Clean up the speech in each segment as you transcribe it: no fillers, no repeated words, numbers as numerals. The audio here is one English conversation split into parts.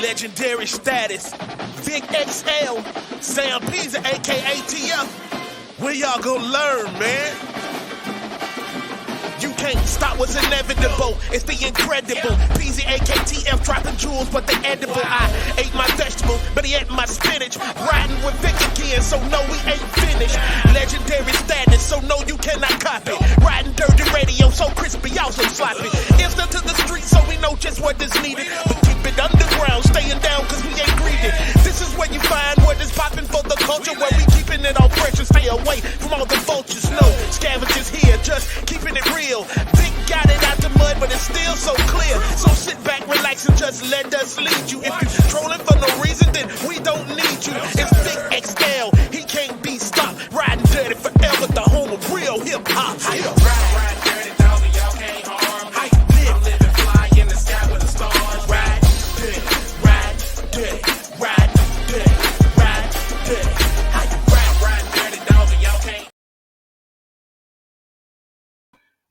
legendary status. VicXL, Sam Pizza, aka TF. Where y'all gonna learn, man? You can't stop what's inevitable. It's the incredible. PZ, AKTF, dropping jewels, but they edible. I ate my vegetables, but he ate my spinach. Riding with Vic again, so no, we ain't finished. Legendary status, so no, you cannot copy. Riding dirty radio, so crispy, also sloppy. Instant to the street, so we know just what is needed. But keep it underground, staying down, cause we ain't greedy. This is where you find what is popping for the culture, where we keeping it all fresh and stay away from all the vultures. No scavengers here, just keeping it real. Vic got it out the mud, but it's still so clear. So sit back, relax, and just let us lead you. If you trolling for no reason, then we don't need you. It's VicXL, he can't be stopped. Riding dirty forever, the home of real hip hop. Ride dirty, dog, and y'all can't harm me. I'm living fly in the sky with the stars. Ride dirty, ride dirty, ride dirty, ride dirty. Ride dirty, dog, and y'all can't.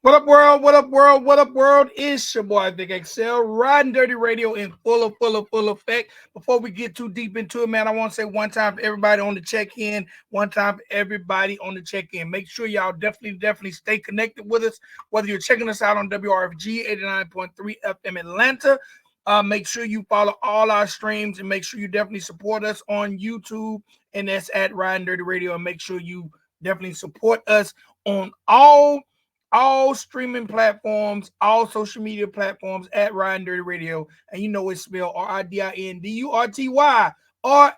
What up, world? What up, world? What up, world? It's your boy VicXL, riding dirty radio in full effect. Before we get too deep into it, man, I want to say one time for everybody on the check-in. One time for everybody on the check-in. Make sure y'all definitely stay connected with us. Whether you're checking us out on WRFG 89.3 FM Atlanta, make sure you follow all our streams and make sure you definitely support us on YouTube, and that's at Riding Dirty Radio. And make sure you definitely support us on all streaming platforms, all social media platforms at Riding Dirty Radio. And you know it's spelled RIDINDURTY RADIO. All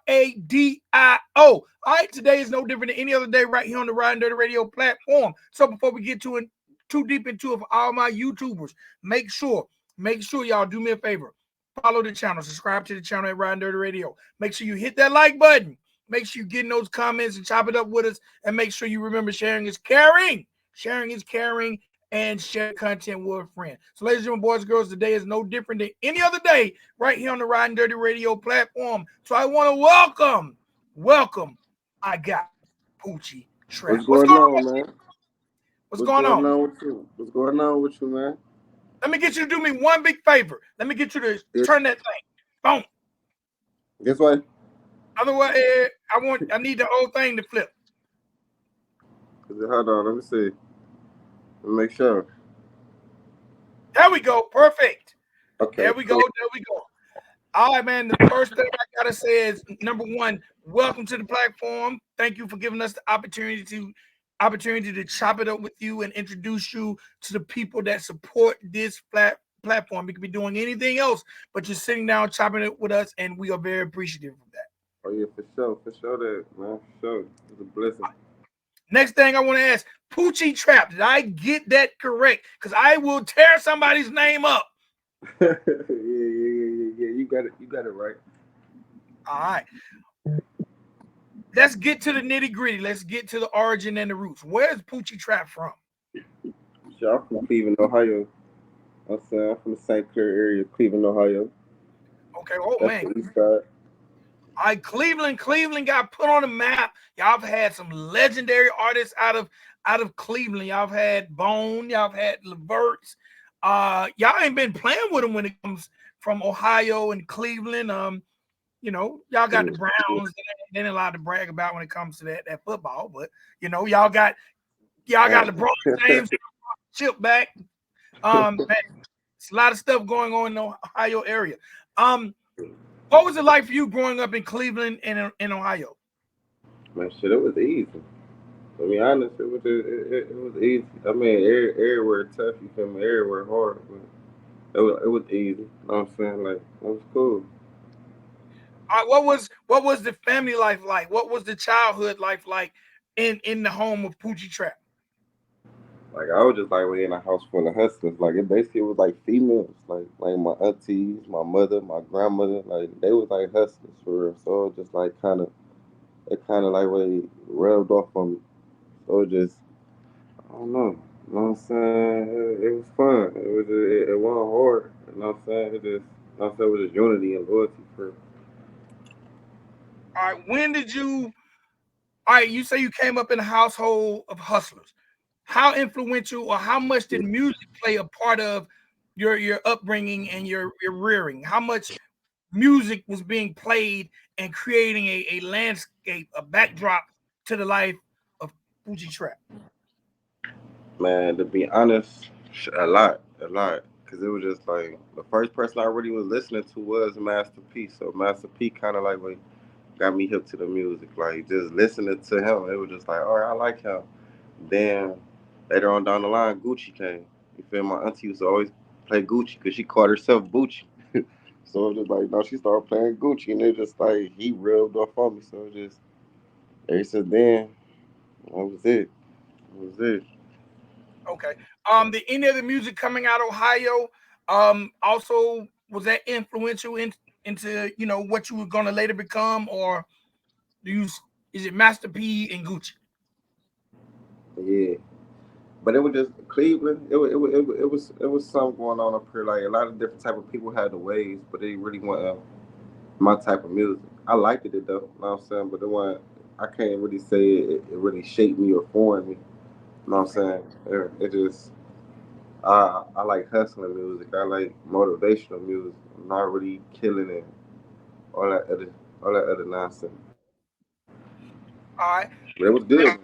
right, today is no different than any other day right here on the Riding Dirty Radio platform. So before we get too deep into it, for all my YouTubers, make sure y'all do me a favor. Follow the channel, subscribe to the channel at Riding Dirty Radio. Make sure you hit that like button. Make sure you get in those comments and chop it up with us. And make sure you remember sharing is caring. Sharing is caring, and share content with a friend. So, ladies and gentlemen, boys and girls, today is no different than any other day right here on the Riding Dirty Radio platform. So, I want to welcome. I got Poochie Trapp. What's going on, man? What's going on with you? What's going on with you, man? Let me get you to do me one big favor. Let me get you to turn that thing. Boom. This way. Otherwise, I need the whole thing to flip. Hold on, let me see. Let me make sure. There we go. Perfect. Okay. There we go. All right, man. The first thing I gotta say is, number one, welcome to the platform. Thank you for giving us the opportunity to chop it up with you and introduce you to the people that support this platform. We could be doing anything else, but you're sitting down chopping it with us, and we are very appreciative of that. Oh yeah, for sure that, man. For sure. It's a blessing. Next thing I want to ask, Poochie Trapp, did I get that correct? Because I will tear somebody's name up. yeah. You got it right. All right. Let's get to the nitty-gritty. Let's get to the origin and the roots. Where's Poochie Trapp from? Sure, I'm from Cleveland, Ohio. I'm from the St. Clair area, Cleveland, Ohio. Okay, oh That's man. The east side. All right, Cleveland got put on the map. Y'all have had some legendary artists out of Cleveland. Y'all have had Bone. Y'all have had Leverts. Y'all ain't been playing with them when it comes from Ohio and Cleveland. Y'all got the Browns. They ain't allowed to brag about when it comes to that football, but y'all got LeBron James chip back. Man, it's a lot of stuff going on in the Ohio area. What was it like for you growing up in Cleveland and in Ohio? Man, shit, it was easy. To be honest, it was easy. I mean, everywhere tough, you feel me? Everywhere hard, but it was easy. You know what I'm saying? Like, it was cool. All right, what was the family life like? What was the childhood life like in the home of Poochie Trapp? Like, I was just like in a house full of hustlers. Like, it basically was like females, like my aunties, my mother, my grandmother. Like, they was like hustlers for real. So it just like it kind of like really rubbed off on me. So it just, I don't know. You know what I'm saying? It was fun. It wasn't hard. You know what I'm saying? It was just unity and loyalty for real. All right, you say you came up in a household of hustlers. How influential or how much did music play a part of your upbringing and your rearing? How much music was being played and creating a landscape, a backdrop to the life of Poochie Trapp? Man, to be honest, a lot. Cause it was just like the first person I really was listening to was Master P. So Master P kind of like got me hip to the music. Like just listening to him, it was just like, all right, I like him. Then later on down the line, Gucci came. You feel my auntie used to always play Gucci because she called herself Gucci. So it was just like, no, she started playing Gucci, and it just like he rubbed off on me. So it just ever since then, that was it. That was it. Okay. Did any of the music coming out of Ohio also was that influential into what you were gonna later become, or do you is it Master P and Gucci? Yeah. But it was just Cleveland. It was something going on up here. Like a lot of different type of people had the waves, but they really weren't my type of music. I liked it though. You know what I'm saying? But it wasn't. I can't really say it really shaped me or formed me. You know what I'm Okay. saying? It just I like hustling music. I like motivational music. I'm not really killing it. All that other all that other nonsense. All right. But it was good.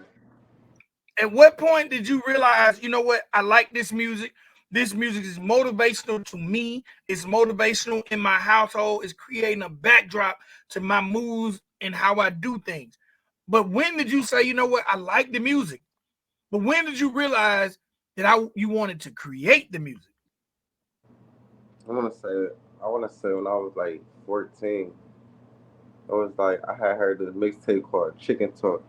At what point did you realize, what, I like this music? This music is motivational to me. It's motivational in my household. It's creating a backdrop to my moods and how I do things. But when did you say, what, I like the music? But when did you realize that you wanted to create the music? I wanna say I wanna say when I was like 14, it was like I had heard this mixtape called Chicken Talk.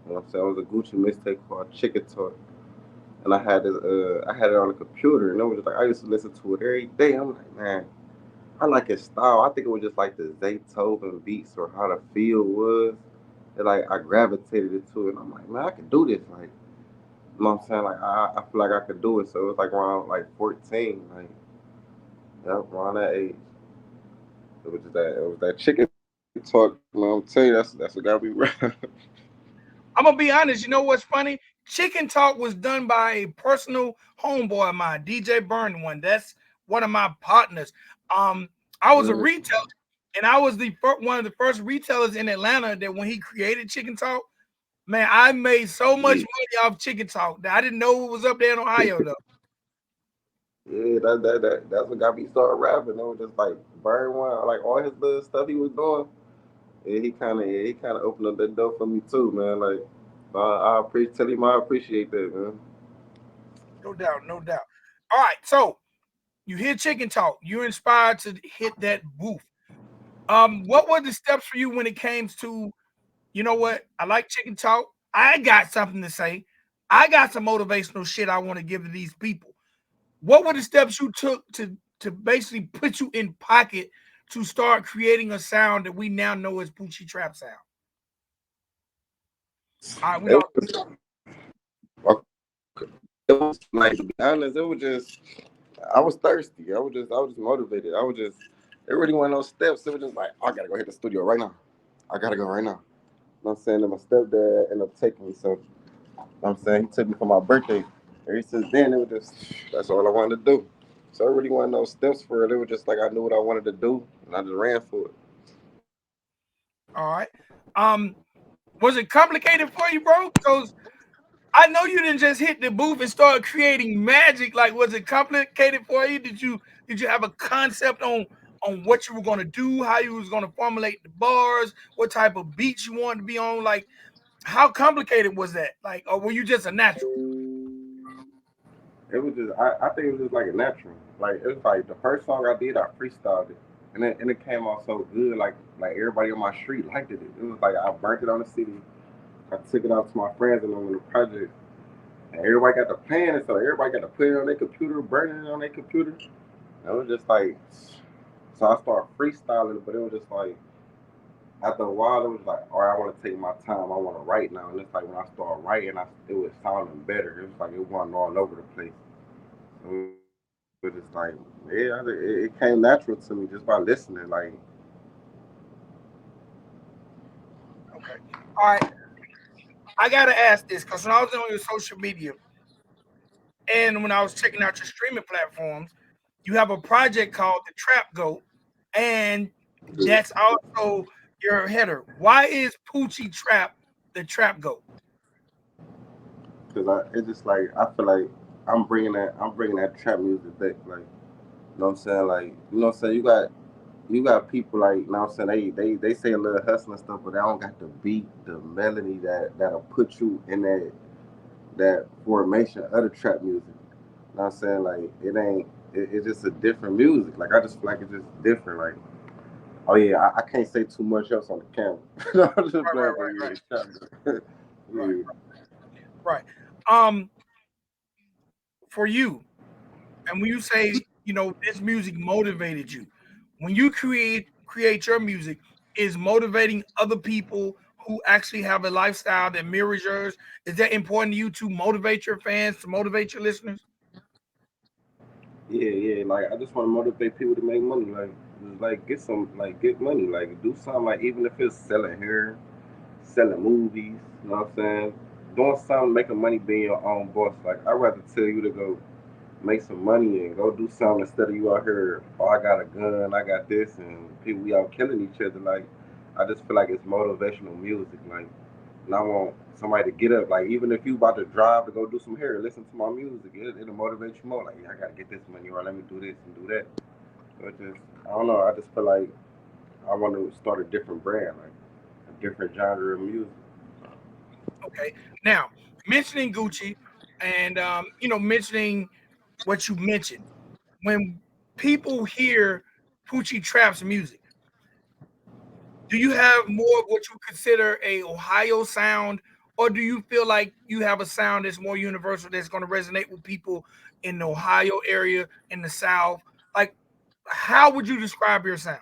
You know what I'm saying? It was a Gucci mixtape called Chicken Talk. And I had it on the computer and it was just like I used to listen to it every day. I'm like, man, I like his style. I think it was just like the Zaytoven beats or how the feel was. And like I gravitated to it and I'm like, man, I could do this. Like you know what I'm saying? Like I feel like I could do it. So it was like around like 14, like yeah, around that age. It was that chicken talk, man. I'm telling you, that's what got me right. I'm gonna be honest. You know what's funny? Chicken Talk was done by a personal homeboy of mine, DJ Burn One. That's one of my partners. I was a retailer, and I was one of the first retailers in Atlanta that when he created Chicken Talk, man, I made so much Yeah. money off Chicken Talk that I didn't know it was up there in Ohio though. Yeah, that's what got me started rapping. It was just like Bird One, like all his little stuff he was doing. Yeah, he kind of opened up that door for me too, man. Like I appreciate tell him I appreciate that, man. No doubt, no doubt. All right, so you hear Chicken Talk, you're inspired to hit that booth. What were the steps for you when it came to, what? I like Chicken Talk. I got something to say. I got some motivational shit I want to give to these people. What were the steps you took to basically put you in pocket to start creating a sound that we now know as Poochie Trap sound? All right, we It know. was it was like to be honest, it was just I was thirsty. I was just motivated. It really wasn't no steps. It was just like I gotta go hit the studio right now. I gotta go right now. You know what I'm saying? And my stepdad ended up taking me. So you know what I'm saying he took me for my birthday. Ever since then, it was just that's all I wanted to do. So it really wasn't no steps for it. It was just like I knew what I wanted to do, and I just ran for it. All right. Um, was it complicated for you, bro? Because I know you didn't just hit the booth and start creating magic. Like, was it complicated for you? Did you have a concept on what you were gonna do, how you was gonna formulate the bars, what type of beats you wanted to be on? Like, how complicated was that? Like, or were you just a natural? It was just I think it was just like a natural. Like it was like the first song I did, I freestyled it, and it came out so good. Like everybody on my street liked it. It was like I burnt it on the city. I took it out to my friends and on the project, and everybody got to playing it. So everybody got to put it on their computer, burning it on their computer. And it was just like, so I started freestyling, but it was just like after a while, it was like, all right, I want to take my time. I want to write now. And it's like when I started writing, it was sounding better. It was like it wasn't all over the place. So it was just like, yeah, it came natural to me just by listening. Like, Okay. All right. I gotta ask this because when I was on your social media and when I was checking out your streaming platforms, you have a project called the Trap Goat, and That's also your header. Why is Poochie Trapp the trap goat? Cause it's just like I feel like I'm bringing that trap music back. Like, you know what I'm saying? Like, you know what I'm saying? You got people like, you know what I'm saying? They say a little hustling stuff, but they don't got the beat, the melody that'll put you in that formation of the trap music. You know what I'm saying? Like, it's just a different music. Like, I just feel like it's just different. Like, oh yeah, I can't say too much else on the camera. I'm just Right, right, playing, but right, yeah, right, trap. right, Yeah. right. Um, for you, and when you say, this music motivated you, when you create your music, is motivating other people who actually have a lifestyle that mirrors yours. Is that important to you to motivate your fans, to motivate your listeners? Yeah, yeah. Like I just want to motivate people to make money. Like, just, like get money. Like do something. Like even if it's selling hair, selling movies. You know what I'm saying? Doing something, making money, being your own boss. Like I'd rather tell you to go make some money and go do something instead of you out here. Oh, I got a gun, I got this, and people we out killing each other. Like I just feel like it's motivational music. Like and I want somebody to get up. Like even if you about to drive to go do some hair, listen to my music. It'll motivate you more. Like yeah, I gotta get this money, or let me do this and do that. So it just I don't know. I just feel like I want to start a different brand, like a different genre of music. Okay. Now, mentioning Gucci and mentioning what you mentioned, when people hear Poochie Trapp's music, do you have more of what you consider a Ohio sound, or do you feel like you have a sound that's more universal that's going to resonate with people in the Ohio area, in the South? Like, how would you describe your sound?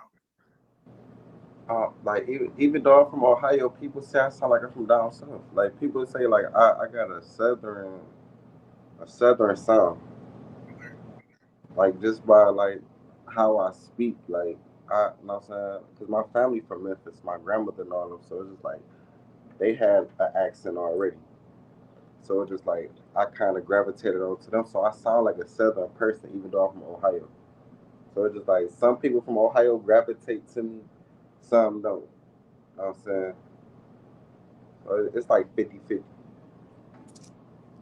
Like even though I'm from Ohio, people say I sound like I'm from down south. Like people say like I got a southern sound. Like just by like how I speak. Like you know what I'm saying? Because my family from Memphis, my grandmother and all them, so it's just like they have an accent already. So it's just like I kind of gravitated onto them. So I sound like a southern person, even though I'm from Ohio. So it's just like some people from Ohio gravitate to me, some don't. You know what I'm saying? So it's like 50-50.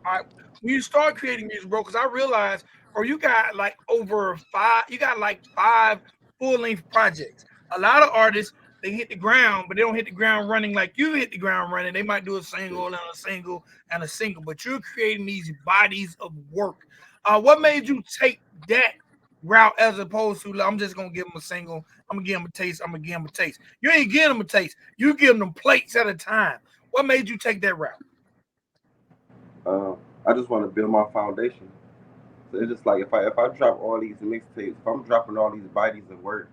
All right, when you start creating music, bro, because I realized, bro, you got like over five, you got like five full length projects. A lot of artists, they hit the ground, but they don't hit the ground running like you hit the ground running. They might do a single and a single and a single, but you're creating these bodies of work. What made you take that route as opposed to, like, I'm just gonna give them a single, I'm gonna give them a taste, I'm gonna give them a taste? You ain't giving them a taste, you give them plates at a time. What made you take that route? I just want to build my foundation. So it's just like if I drop all these mixtapes, if I'm dropping all these bodies of work,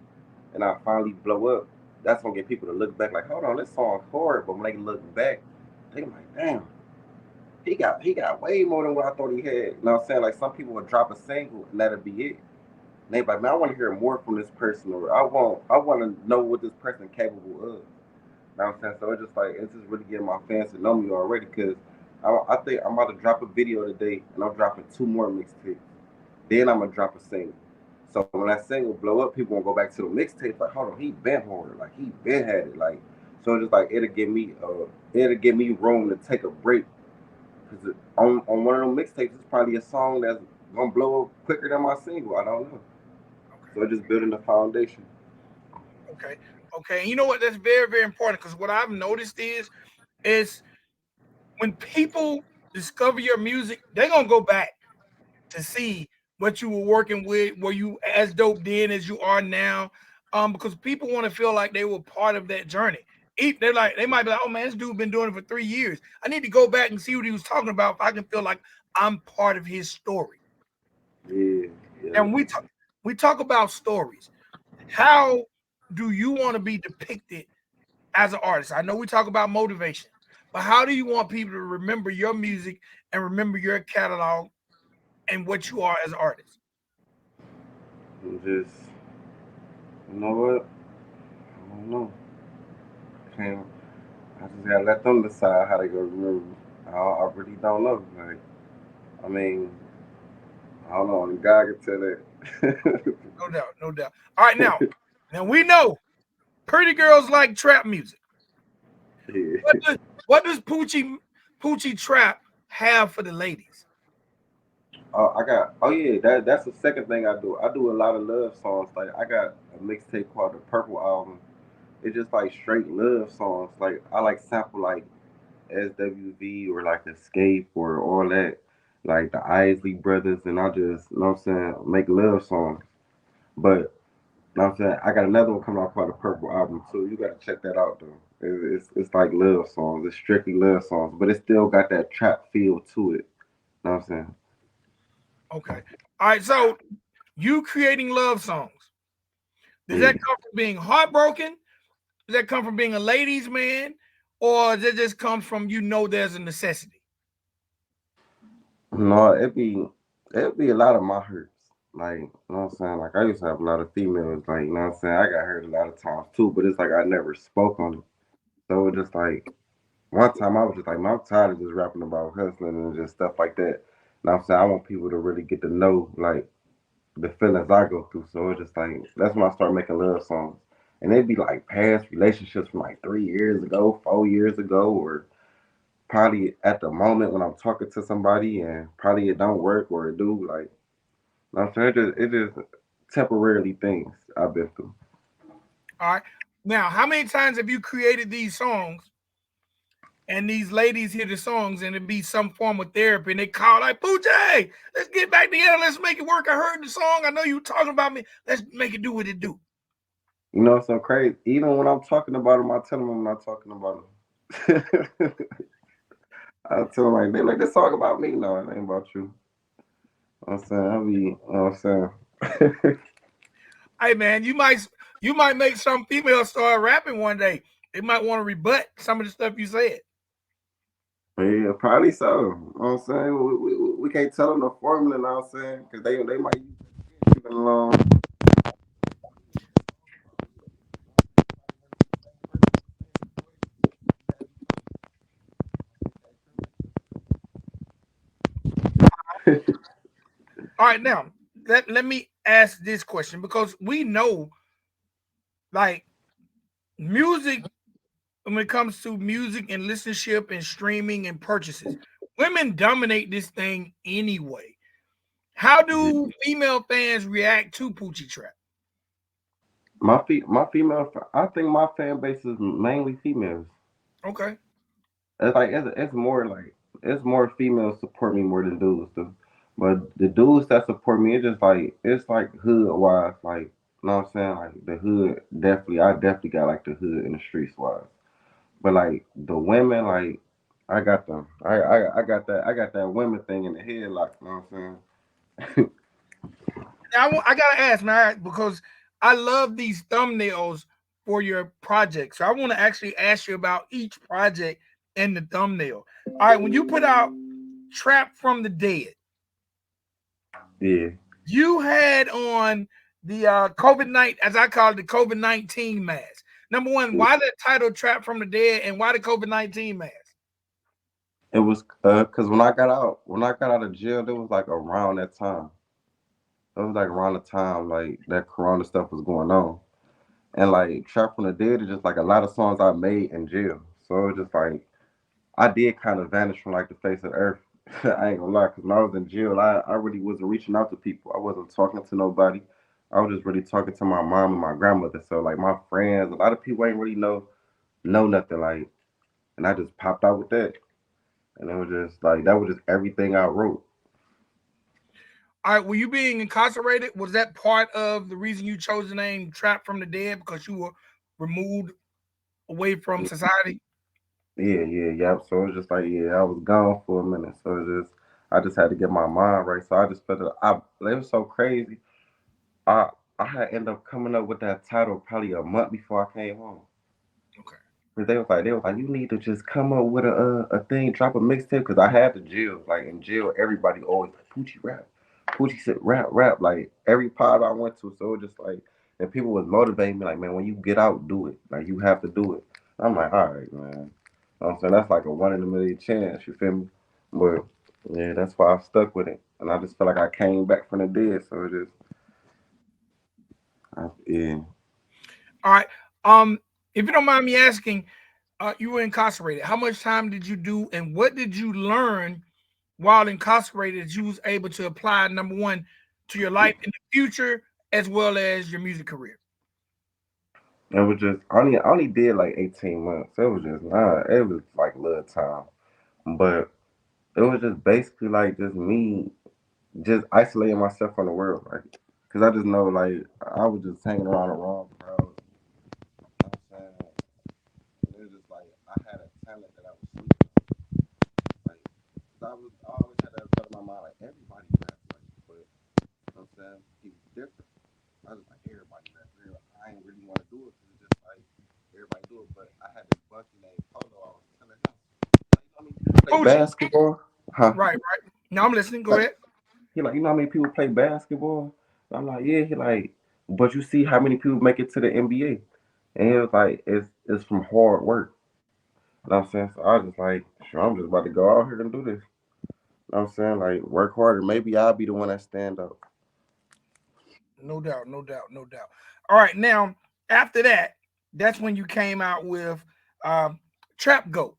and I finally blow up, that's gonna get people to look back like, hold on, this song hard. But when they look back, they like, damn, he got way more than what I thought he had. You know what I'm saying? Like some people would drop a single and that'll be it. And they like, man, I want to hear more from this person, or I want to know what this person capable of. You know what I'm saying? So it's just like it's just really getting my fans to know me already because I think I'm about to drop a video today and I'm dropping two more mixtapes. Then I'm gonna drop a single. So when that single blow up, people gonna go back to the mixtape like, hold on, he been harder, like he been had it, like so it's just like it'll give me room to take a break because on one of them mixtapes, it's probably a song that's gonna blow up quicker than my single. I don't know. So it's just building the foundation. Okay. Okay. And you know what? That's very, very important because what I've noticed is when people discover your music, they're gonna go back to see what you were working with, were you as dope then as you are now? Because people want to feel like they were part of that journey. They might be like, oh man, this dude been doing it for 3 years. I need to go back and see what he was talking about if I can feel like I'm part of his story. Yeah, yeah. And we talk about stories. How do you want to be depicted as an artist? I know we talk about motivation, but how do you want people to remember your music and remember your catalog and what you are as an artist? And just you know what? I don't know. Can't, I just gotta let them decide how they go remember. I really don't know. Like I mean, I don't know. God can tell that. No doubt, no doubt. All right, now we know. Pretty girls like trap music. Yeah. What does Poochie Trapp have for the ladies? I got. Oh yeah, that's the second thing I do. I do a lot of love songs. Like I got a mixtape called the Purple Album. It's just like straight love songs. Like I like sample like SWV or like Escape or all that, like the Isley Brothers, and I just, you know what I'm saying, make love songs. But, you know what I'm saying, I got another one coming out called the Purple Album too. You gotta check that out though. It's like love songs. It's strictly love songs, but it still got that trap feel to it. You know what I'm saying? Okay. All right. So you creating love songs. Does that Yeah. come from being heartbroken? Does that come from being a ladies' man? Or does it just come from there's a necessity? No, it'd be a lot of my hurts. Like, you know what I'm saying? Like I used to have a lot of females, like, you know what I'm saying? I got hurt a lot of times too, but it's like I never spoke on it. So it just like one time I was just like, man, I'm tired of just rapping about hustling and just stuff like that. And I'm saying I want people to really get to know like the feelings I go through. So it's just like that's when I start making love songs. And it'd be like past relationships from like 3 years ago, 4 years ago, or probably at the moment when I'm talking to somebody and probably it don't work or it do. Like, you know what I'm saying, it just temporarily things I've been through. All right. Now, how many times have you created these songs and these ladies hear the songs and it be some form of therapy and they call like, Poochie, let's get back together. Let's make it work. I heard the song. I know you talking about me. Let's make it do what it do. You know, it's so crazy. Even when I'm talking about them, I tell them I'm not talking about them. I tell them like they like this song about me. No, it ain't about you. You know what I'm saying, you know what I'm saying. Hey man, you might make some females start rapping one day. They might want to rebut some of the stuff you said. Yeah, probably so. You know what I'm saying, we can't tell them the formula. You know what I'm saying, because they might keep it along. All right, now let me ask this question because we know like music when it comes to music and listenership and streaming and purchases, women dominate this thing anyway. How do female fans react to Poochie Trap? My female, I think my fan base is mainly females. Okay. It's like it's more like it's more females support me more than dudes do. But the dudes that support me, it's like hood wise, like you know what I'm saying, like the hood definitely. I definitely got like the hood in the streets wise. But like the women, like I got them. I got that women thing in the head, like you know what I'm saying. Now, I gotta ask now because I love these thumbnails for your project. So I want to actually ask you about each project and the thumbnail. All right, when you put out Trap from the Dead, Yeah. you had on the COVID-19, as I call it, the COVID-19 mask. Number one, why the title Trap from the Dead and why the COVID-19 mask? It was cause when I got out of jail, it was like around that time. It was like around the time like that Corona stuff was going on. And like Trap from the Dead is just like a lot of songs I made in jail. So it was just like I did kind of vanish from like the face of the earth. I ain't gonna lie, because when I was in jail, I really wasn't reaching out to people. I wasn't talking to nobody. I was just really talking to my mom and my grandmother. So like my friends, a lot of people ain't really know nothing. Like, and I just popped out with that, and it was just like that was just everything I wrote. All right, were you being incarcerated? Was that part of the reason you chose the name Trap from the Dead because you were removed away from society? Yeah. So it was just like yeah, I was gone for a minute. So it just I just had to get my mind right. So I just felt it was so crazy. I I had ended up coming up with that title probably a month before I came home. Okay. 'Cause they was like, you need to just come up with a thing, drop a mixtape. Cause I had the jail, like in jail, everybody always like Poochie rap, Poochie said rap, like every pod I went to. So it just like, and people was motivating me, like man, when you get out, do it, like you have to do it. I'm like, all right, man. You know what I'm saying, that's like a 1 in a million chance. You feel me? But yeah, that's why I stuck with it, and I just feel like I came back from the dead. So it just, yeah. All right. If you don't mind me asking, you were incarcerated. How much time did you do, and what did you learn while incarcerated that you was able to apply, number one, to your life in the future as well as your music career? It was just I only did like 18 months. It was just nah. It was like little time, but it was just basically like just me just isolating myself from the world, like, cause I just know like I was just hanging around the wrong crowd. You know what I'm saying? It was just like I had a talent that I was sleeping. Like, 'cause I always had that thought in my mind, like everybody raps like, but you know what I'm saying? He was different. I was like everybody rap. I ain't really want to do it because it's just like everybody do it. But I had this bunkie named Polo. I was telling him, like, you know how many people play Poochie. basketball? Huh? Right, right. Now I'm listening. Go Like, ahead. he like, you know how many people play basketball? I'm like, yeah. He like, but you see how many people make it to the NBA? And he was like, it's from hard work. You know what I'm saying? So I was just like, sure, I'm just about to go out here and do this. You know what I'm saying? Like, work harder. Maybe I'll be the one that stand up. No doubt, no doubt, no doubt. All right, now after that, that's when you came out with um, Trap Goat.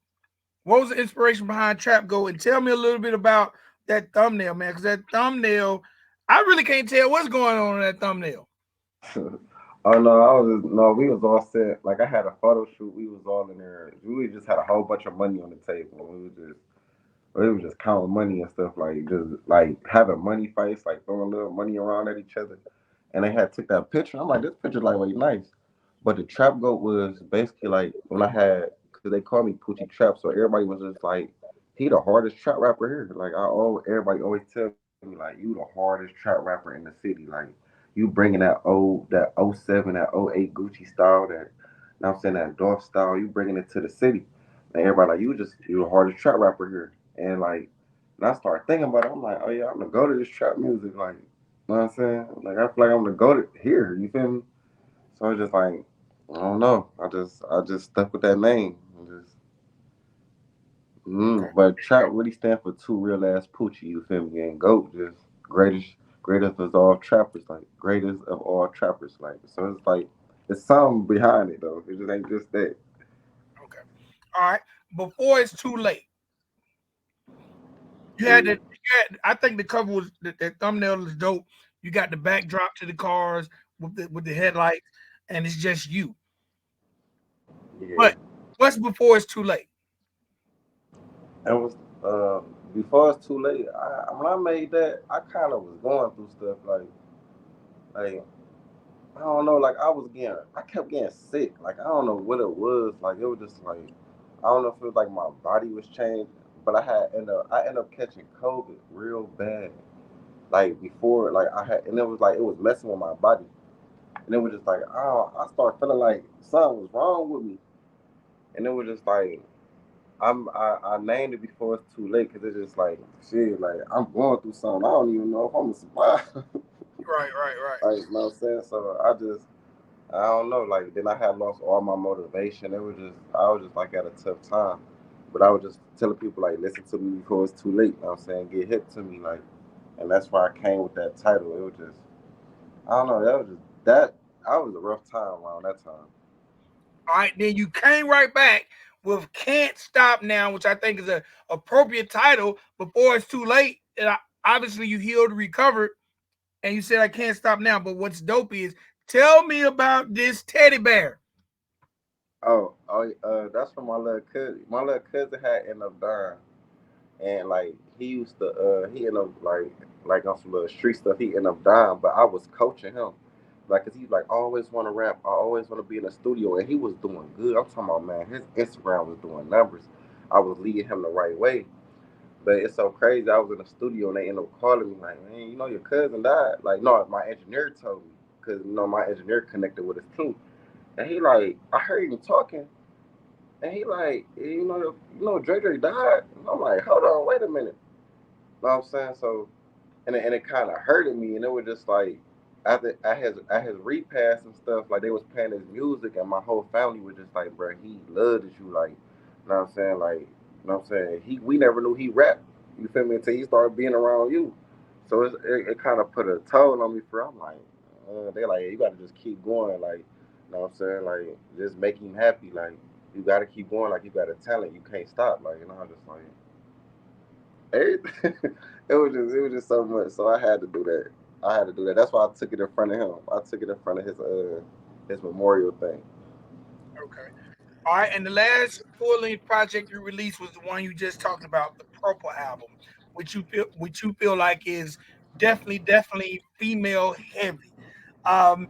What was the inspiration behind Trap Goat? And tell me a little bit about that thumbnail, man, because that thumbnail, I really can't tell what's going on in that thumbnail. Oh no, I was just, no, we was all set. Like I had a photo shoot. We was all in there. We just had a whole bunch of money on the table. We was just counting money and stuff, like just like having money fights, like throwing little money around at each other. And they had took that picture. I'm like, this picture like way nice. But the trap goat was basically like when I had, cause they called me Poochie Trapp, so everybody was just like, he the hardest trap rapper here. Like everybody always tell me like, you the hardest trap rapper in the city. Like you bringing that '07, that '08 Gucci style, that now I'm saying that Dolph style. You bringing it to the city, and everybody like you the hardest trap rapper here. And like, and I started thinking about it. I'm like, oh yeah, I'm gonna go to this trap music. Like, you know what I'm saying? Like I feel like I'm gonna go to here. You feel me? So it's just like I don't know. I just stuck with that name. Okay. But trap really stand for two real ass Poochie. You feel me? And goat just greatest of all trappers. Like greatest of all trappers. Like so it's like it's something behind it though. It just ain't just that. Okay. All right. Before it's too late, you had that. Mm, I think the cover was that thumbnail is dope. You got the backdrop to the cars with the headlights, and it's just you. yeah. But what's before it's too late? And was uh before it's too late. When I made that, I kind of was going through stuff like I don't know, like I kept getting sick. Like I don't know what it was. Like it was just like I don't know if it was like my body was changed, but I ended up catching COVID real bad. Like before, like I had, and it was messing with my body, and it was just like I started feeling like something was wrong with me, and it was just like I named it before it's too late because it's just like shit. Like I'm going through something. I don't even know if I'm gonna survive. Right, right, right. Like you know what I'm saying? So I don't know. Like then I had lost all my motivation. I was just like at a tough time. But I was just telling people like listen to me before it's too late. You know what I'm saying? Get hip to me like, and that's why I came with that title. It was just I don't know. That was just that. I was a rough time around that time. All right, then you came right back with "Can't Stop Now," which I think is a appropriate title. Before it's too late, and obviously you healed, recovered, and you said I can't stop now. But what's dope is tell me about this teddy bear. That's from my little cousin. My little cousin had ended up dying, and like he ended up like on some little street stuff. He ended up dying, but I was coaching him, like, cause he's like I always want to rap. I always want to be in the studio, and he was doing good. I'm talking about man, his Instagram was doing numbers. I was leading him the right way, but it's so crazy. I was in the studio, and they ended up calling me like, man, you know your cousin died. Like, no, my engineer told me, cause my engineer connected with his team, and he like I heard him talking. And he like, Dre Dre died. And I'm like, hold on, wait a minute. You know what I'm saying? So, and it kind of hurted me, and it was just like, after I had repass and stuff, like they was playing his music, and my whole family was just like, bro, he loved you, like, you know what I'm saying? Like, you know what I'm saying? We never knew he rapped. You feel me? Until he started being around you. So it kind of put a toll on me. For I'm like, they like, you got to just keep going, like. You know what I'm saying? Like, just make him happy. Like, you gotta keep going. Like, you got a talent. You can't stop. Like, I'm just like everything. It was just so much. So I had to do that. I had to do that. That's why I took it in front of him. I took it in front of his memorial thing. Okay. All right. And the last full length project you released was the one you just talked about, the Purple album, which you feel like is definitely female heavy. Um,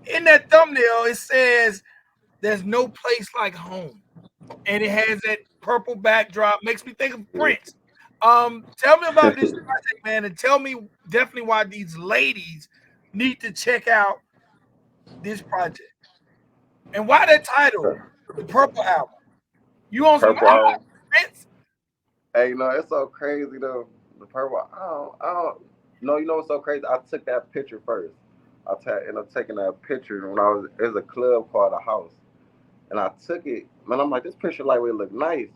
in that thumbnail, it says there's no place like home. And it has that purple backdrop. Makes me think of Yeah. Prince. Tell me about this project, man, and tell me definitely why these ladies need to check out this project and why that title, the Purple Album. You on some Purple album. Prince? Hey, it's so crazy though. The purple. I don't. No, what's so crazy? I took that picture first. Ended up taking that picture when I was. There's a club called the House, and I took it. Man, I'm like, this picture like would look nice.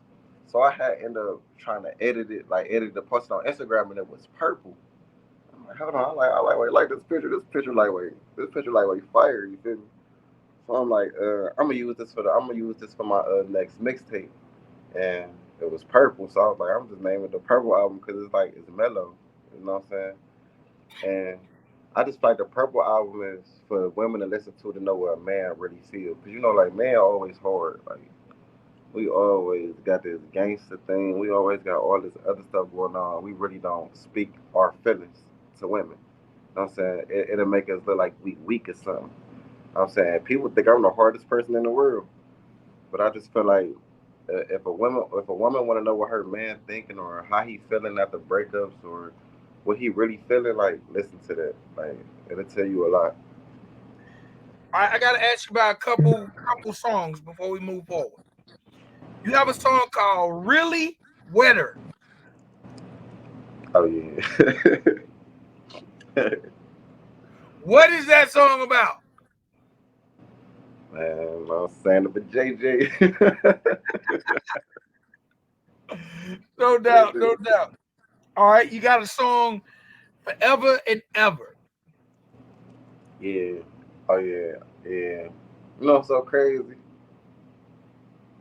So I had ended up trying to edit it, like edit the post on Instagram, and it was purple. I'm like, hold on, I like this picture. This picture like wait, fire. You feel me? So I'm like, I'm gonna use this for my next mixtape, and it was purple. So I was like, I'm just naming it the Purple album because it's like it's mellow. You know what I'm saying? And I just feel like the Purple album is for women to listen to know what a man really feels. Cause like man always hard. Like we always got this gangster thing. We always got all this other stuff going on. We really don't speak our feelings to women. You know what I'm saying? It'll make us look like we weak or something. You know what I'm saying? People think I'm the hardest person in the world. But I just feel like if a woman want to know what her man thinking or how he feeling after breakups or what he really feeling, like listen to that. Like it'll tell you a lot. I gotta ask you about a couple songs before we move forward. You have a song called "Really Wetter." Oh yeah, What is that song about? man. I'm saying it for JJ. No doubt, no doubt. All right, you got a song "Forever and Ever." Yeah. Oh yeah. Yeah. So crazy.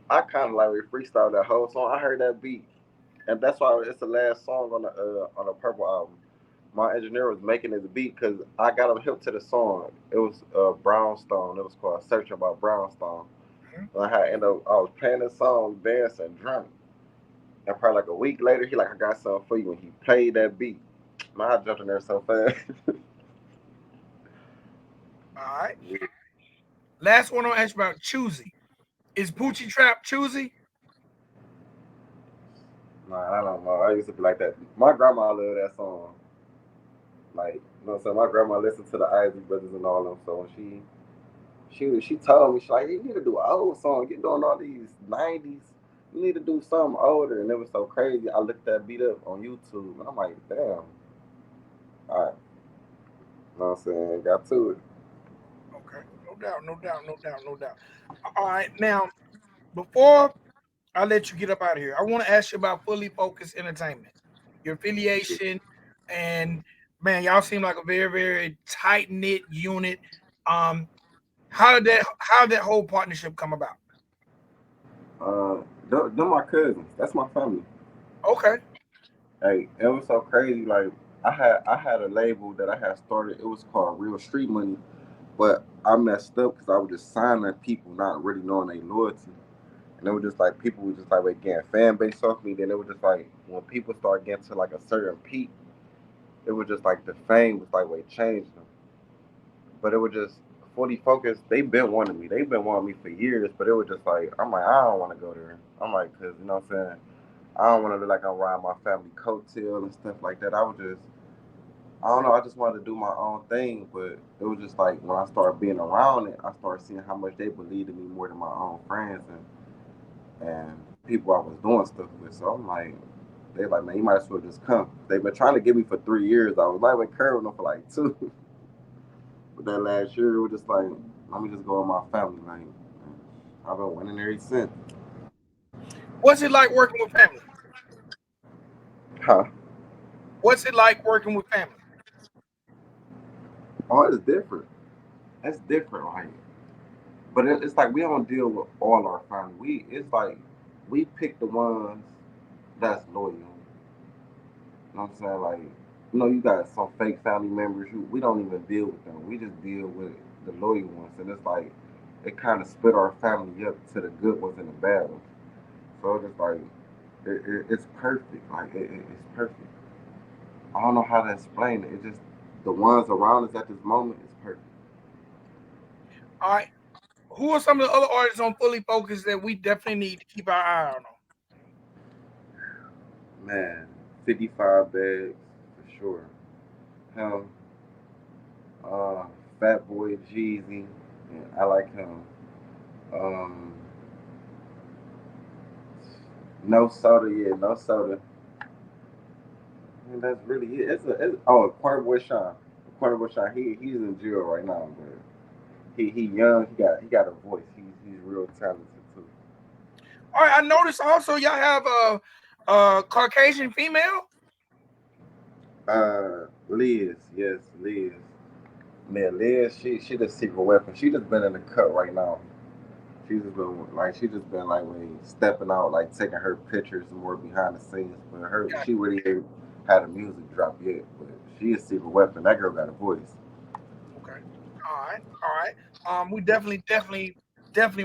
I kind of like freestyle that whole song. I heard that beat, and that's why it's the last song on the Purple album. My engineer was making this beat because I got him hip to the song. It was Brownstone. It was called "Searching" by Brownstone. And I was playing this song, dancing, drunk, and probably like a week later, he like, I got something for you. When he played that beat, man, I jumped in there so fast. All right. Last one I'll ask you about "Choosy." Is Poochie Trapp choosy? Nah, I don't know. I used to be like that. My grandma loved that song. Like, what I'm saying? My grandma listened to the Isley Brothers and all them. So when she told me, she like, you need to do an old song. You're doing all these 90s. You need to do something older. And it was so crazy. I looked that beat up on YouTube. And I'm like, damn. All right. You know what I'm saying? Got to it. Okay, no doubt, no doubt, no doubt, no doubt. All right, now before I let you get up out of here, I want to ask you about Fully Focused Entertainment, your affiliation, and man, y'all seem like a very tight knit unit. Um, how did that whole partnership come about? Them my cousins. That's my family. Okay. Hey, it was so crazy. Like, I had a label that I had started. It was called Real Street Money. But I messed up because I was just signing people, not really knowing their loyalty. And it was just like people were just like getting fan base off me. Then it was just like when people start getting to like a certain peak, it was just like the fame was like what changed them. But it was just fully focused. They've been wanting me. They've been wanting me for years. But it was just like I'm like I don't want to go there. I'm like because you know what I'm saying. I don't want to look like I'm riding my family coattail and stuff like that. I don't know. I just wanted to do my own thing, but it was just like when I started being around it, I started seeing how much they believed in me more than my own friends and people I was doing stuff with. So I'm like, they like, man, you might as well just come. They've been trying to get me for 3 years. I was like with curving them for like two, but that last year it was just like, let me just go with my family. Like, I've been winning ever since. What's it like working with family? Huh? What's it like working with family? Oh, it's different. That's different. Like. But it's like we don't deal with all our family. It's like we pick the ones that's loyal. You know what I'm saying? Like, you got some fake family members who we don't even deal with them. We just deal with the loyal ones, and it's like it kind of split our family up to the good ones and the bad ones. So it's just like it's perfect. Like it's perfect. I don't know how to explain it. It's just the ones around us at this moment is perfect. All right. Who are some of the other artists on Fully Focused that we definitely need to keep our eye on? Man, 55 bags for sure. Him, uh, Fat Boy Jeezy, yeah, I like him. Um, no soda, yeah, no soda. And that's really it. Corner Boy Sean. Corner Boy Sean, he's in jail right now, but he young. He got a voice. He's real talented too. All right. I noticed also y'all have a Caucasian female. Liz, yes, Liz. Man, Liz, she the secret weapon. She just been in the cut right now. She just been like really stepping out, like taking her pictures more behind the scenes. But she really ain't had a music drop yet. But she a secret weapon. That girl got a voice. Okay. All right. All right. We definitely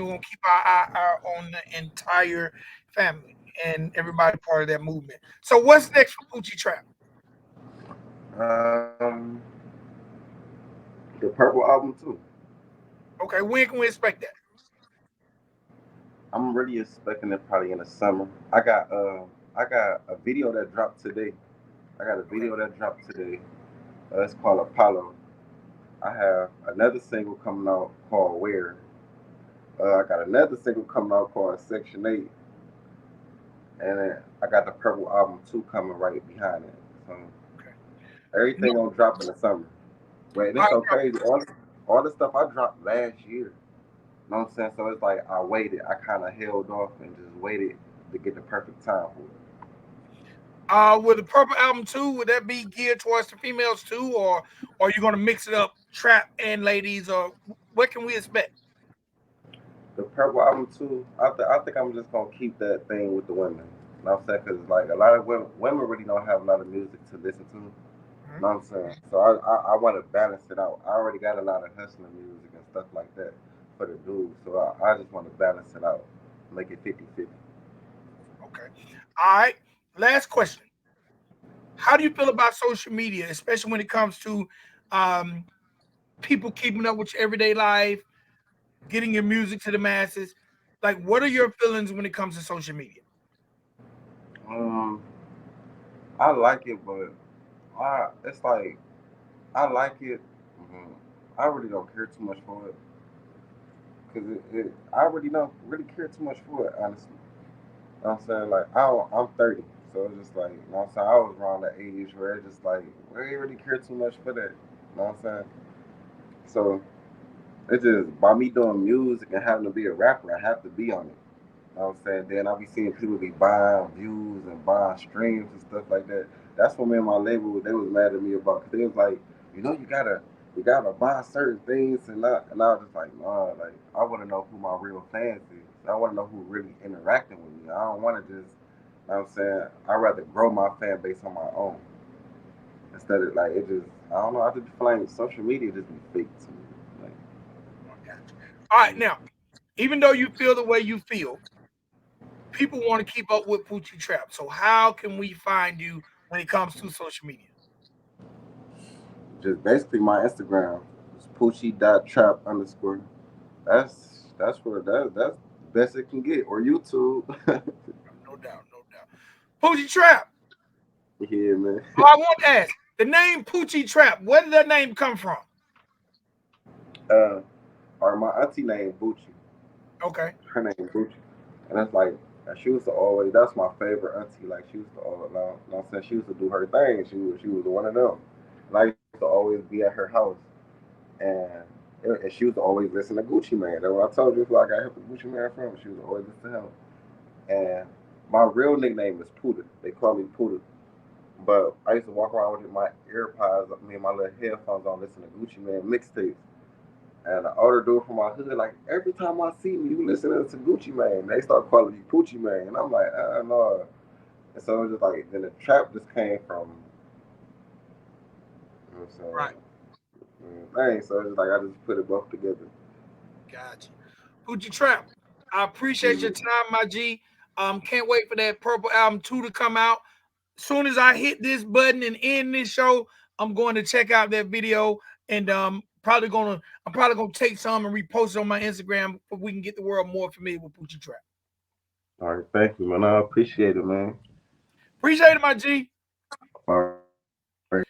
want to keep our eye on the entire family and everybody part of that movement. So what's next for Poochie Trap? Um, the Purple album too. Okay, when can we expect that? I'm really expecting it probably in the summer. I got a video that dropped today. I got a Okay. video that dropped today. It's called Apollo. I have another single coming out called Where. I got another single coming out called Section 8. And then I got the Purple album 2 coming right behind it. So Okay. No, everything gonna drop in the summer. But all it's so right, crazy. All the stuff I dropped last year. You know what I'm saying? So it's like I waited. I kind of held off and just waited to get the perfect time for it. with the Purple Album too, would that be geared towards the females too, or are you gonna mix it up, trap and ladies, or what can we expect? The Purple album too. I think I'm just gonna keep that thing with the women. You know what I'm saying? Because like a lot of women really don't have a lot of music to listen to. You Mhm. know what I'm saying? So I want to balance it out. I already got a lot of hustling music and stuff like that for the dudes. So I just want to balance it out, make it 50-50. Okay. All right. Last question. How do you feel about social media, especially when it comes to um, people keeping up with your everyday life, getting your music to the masses? Like, what are your feelings when it comes to social media? Um, I like it, but it's like I like it. mhm, I really don't care too much for it because I really don't really care too much for it, honestly. You know what I'm saying? Like, I'm 30, so it's just like, you know what I'm saying? I was around the age where it's just like, we ain't really care too much for that. You know what I'm saying? So, it's just, by me doing music and having to be a rapper, I have to be on it. You know what I'm saying? Then I be seeing people be buying views and buying streams and stuff like that. That's what me and my label they was mad at me about because they was like, you gotta buy certain things and I was just like, nah, like I want to know who my real fans is. I want to know who really interacting with me. I don't want to just, you know what I'm saying? I rather grow my fan base on my own instead of like it just. I don't know. I just feel like social media just be fake to me. Like, I got you. All right, now, even though you feel the way you feel, people want to keep up with Poochie Trap. So how can we find you when it comes to social media? just basically my Instagram is Poochie.trap underscore. That's where that's the best it can get. Or YouTube. No doubt, no doubt. Poochie Trap. Yeah, man. Oh, I want to ask the name Poochie Trap. Where did that name come from? uh, or my auntie named Bucci. Okay, Her name Bucci, and that's like she used to always. That's my favorite auntie. Like she used to always, you know what I'm saying, she used to do her thing. She was one of them. And I used to always be at her house, and and she used to always listen to Gucci Man. That's what I told you. It's like I got the Gucci Man from. She was always listen to him. And my real nickname is Puda. They call me Puda. But I used to walk around with my AirPods, me and my little headphones on, listening to Gucci Man mixtapes. And the older dude from my hood, like, every time I see you listening to Gucci Mane, they start calling me Poochie Mane. And I'm like, no. And so it was just like, then the trap just came from, you know what I'm saying? Right. Dang, so it's just like, I just put it both together. Gotcha. Poochie Trapp, I appreciate your time, my G. Can't wait for that Purple Album 2 to come out. As soon as I hit this button and end this show, I'm going to check out that video, and I'm probably gonna take some and repost it on my Instagram so we can get the world more familiar with Poochie Trapp. All right, thank you, man. I appreciate it, man. Appreciate it, my G. All right.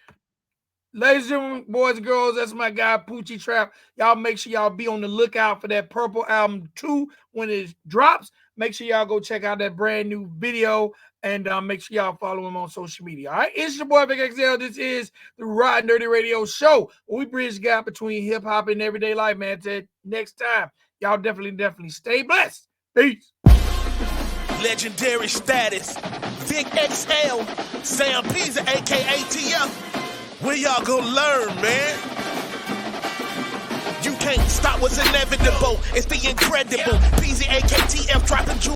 Ladies and gentlemen, boys and girls, that's my guy Poochie Trapp. Y'all make sure y'all be on the lookout for that Purple Album 2 when it drops. Make sure y'all go check out that brand new video, and make sure y'all follow him on social media. All right, it's your boy VicXL. This is the Riding Dirty Radio Show. We bridge the gap between hip hop and everyday life, man. Till next time, y'all definitely stay blessed. Peace. Legendary status. VicXL. Sam Pizza, aka TF. Where y'all gonna learn, man? You can't stop what's inevitable. It's the incredible. PZ, aka TF, dropping jewels.